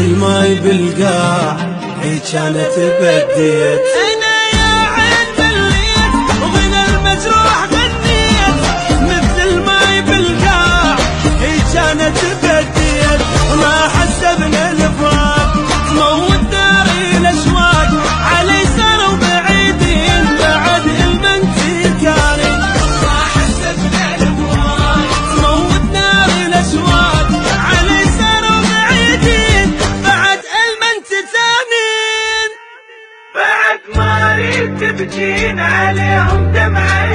الماي بالقاع هي كانت بديت. انا يا عين مليت وغنى المجروح غنيت، مثل الماي بالقاع هي كانت بديت. وما حسبنا الفراق موت نار الاشواق، علي صاروا بعيدين بعد المنتي كانت. ما حسبنا الفراق موت نار الاشواق، علي صاروا بعيدين بعد المنتي ثانين. بعد ما ريت تبكين عليهم دمعة